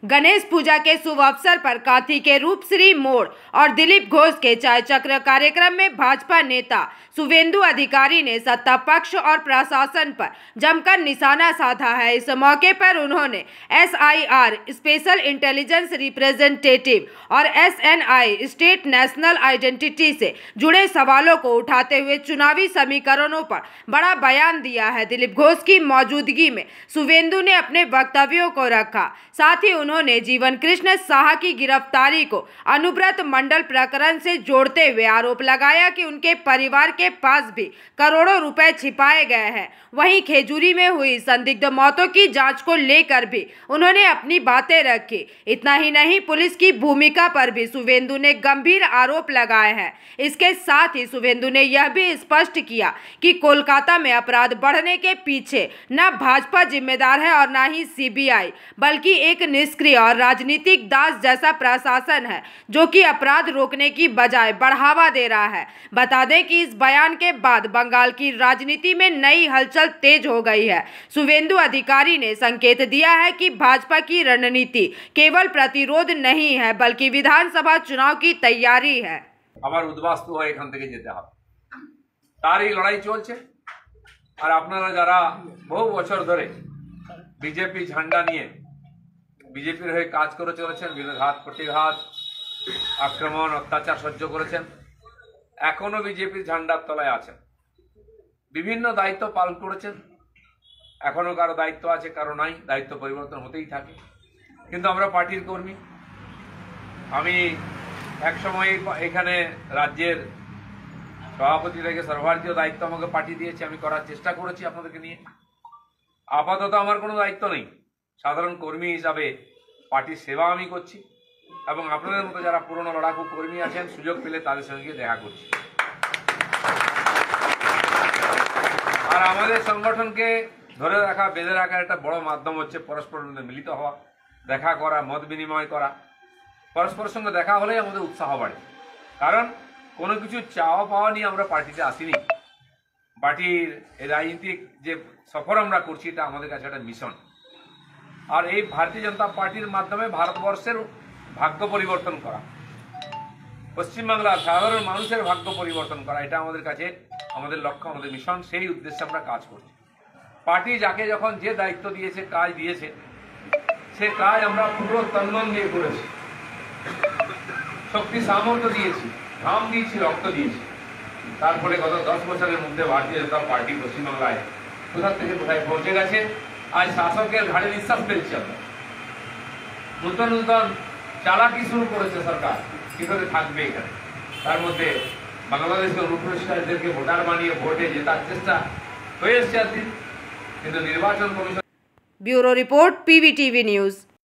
गणेश पूजा के शुभ अवसर पर कांथी के रूपश्री मोड़ और दिलीप घोष के चाय चक्र कार्यक्रम में भाजपा नेता शुभेंदु अधिकारी ने सत्ता पक्ष और प्रशासन पर जमकर निशाना साधा है। इस मौके पर उन्होंने SIR स्पेशल इंटेलिजेंस रिप्रेजेंटेटिव और SNI स्टेट नेशनल आइडेंटिटी से जुड़े सवालों को उठाते हुए चुनावी समीकरणों पर बड़ा बयान दिया है। दिलीप घोष की मौजूदगी में शुभेंदु ने अपने वक्तव्यों को रखा। साथ ही उन्होंने जीवन कृष्ण साहा की गिरफ्तारी को अनुव्रत मंडल प्रकरण से जोड़ते हुए आरोप लगाया कि उनके परिवार के पास भी करोड़ों रुपए छिपाए गए हैं। वहीं खेजूरी में हुई संदिग्ध मौतों की जांच को लेकर भी उन्होंने अपनी बातें रखी। इतना ही नहीं, पुलिस की भूमिका पर भी शुभेंदु ने गंभीर आरोप लगाए हैं। इसके साथ ही शुभेंदु ने यह भी स्पष्ट किया कि कोलकाता में अपराध बढ़ने के पीछे न भाजपा जिम्मेदार है और न ही CBI, बल्कि एक निष्क्रिय और राजनीतिक दास जैसा प्रशासन है जो कि अपराध रोकने की बजाय बढ़ावा दे रहा है। बता दें कि इस बयान के बाद बंगाल की राजनीति में नई हलचल तेज हो गई है। शुभेंदु अधिकारी ने संकेत दिया है कि भाजपा की रणनीति केवल प्रतिरोध नहीं है बल्कि विधानसभा चुनाव की तैयारी है। আবার উদ্বাস্তু হয়ে এখান থেকে যেতে হবে, তারই লড়াই চলছে। আর আপনারা যারা বহু বছর ধরে বিজেপি ঝান্ডা নিয়ে বিজেপির হয়ে কাজ করে চলেছেন, ঘাত প্রতিঘাত আক্রমণ অত্যাচার সহ্য করেছেন, এখনো বিজেপির ঝান্ডার তলায় আছেন, বিভিন্ন দায়িত্ব পালন করেছেন। এখনো কারো দায়িত্ব আছে, কারো নাই, দায়িত্ব পরিবর্তন হতেই থাকে। কিন্তু আমরা পার্টির কর্মী। আমি এক সময় এখানে রাজ্যের সভাপতি থেকে সর্বভারতীয় দায়িত্ব আমাকে পার্টি দিয়েছে, আমি করার চেষ্টা করেছি আপনাদেরকে নিয়ে। আপাতত আমার কোনো দায়িত্ব নেই, সাধারণ কর্মী হিসাবে পার্টির সেবা আমি করছি এবং আপনাদের মতো যারা পুরনো লড়াকু কর্মী আছেন সুযোগ পেলে তাদের সঙ্গে দেখা করছি। আর আমাদের সংগঠনকে ধরে রাখা, বেঁধে রাখার একটা বড় মাধ্যম হচ্ছে পরস্পরের মধ্যে মিলিত হওয়া, দেখা করা, মত বিনিময় করা। পরস্পরের সঙ্গে দেখা হলেই আমাদের উৎসাহ বাড়ে। কারণ কোনো কিছু চাওয়া পাওয়া নিয়ে আমরা পার্টিতে আসিনি। পার্টির এই রাজনীতিক যে সফর আমরা করছি এটা আমাদের কাছে একটা মিশন। আর এই ভারতীয় জনতা পার্টির মাধ্যমে ভারতবর্ষের ভাগ্য পরিবর্তন করা, পশ্চিমবাংলার সাধারণ মানুষের ভাগ্য পরিবর্তন করা, এটা আমাদের কাছে আমাদের লক্ষ্য, আমাদের মিশন। সেই উদ্দেশ্যে আমরা কাজ করছি। পার্টি যাকে যখন যে দায়িত্ব দিয়েছে, কাজ দিয়েছে, সে কাজ আমরা পুরো তন্মন দিয়ে করেছি, শক্তি সামর্থ্য দিয়েছি, ঘাম দিয়েছি, রক্ত দিয়েছি। তারপরে গত 10 বছরের মধ্যে ভারতীয় জনতা পার্টি পশ্চিমবাংলায় কোথা থেকে কোথায় পৌঁছে গেছে। আজ শাসকের ঘাড়ে নিঃশ্বাস ফেলছি আমরা। নূতন নূতন চালাকি শুরু করেছে সরকার, কিভাবে থাকবে এখানে। তার মধ্যে বাংলাদেশের অনুপ্রবেশকারীদেরকে ভোটার বানিয়ে ভোটে জেতার চেষ্টা হয়ে এসছে, কিন্তু নির্বাচন commission. Bureau report PVTV news.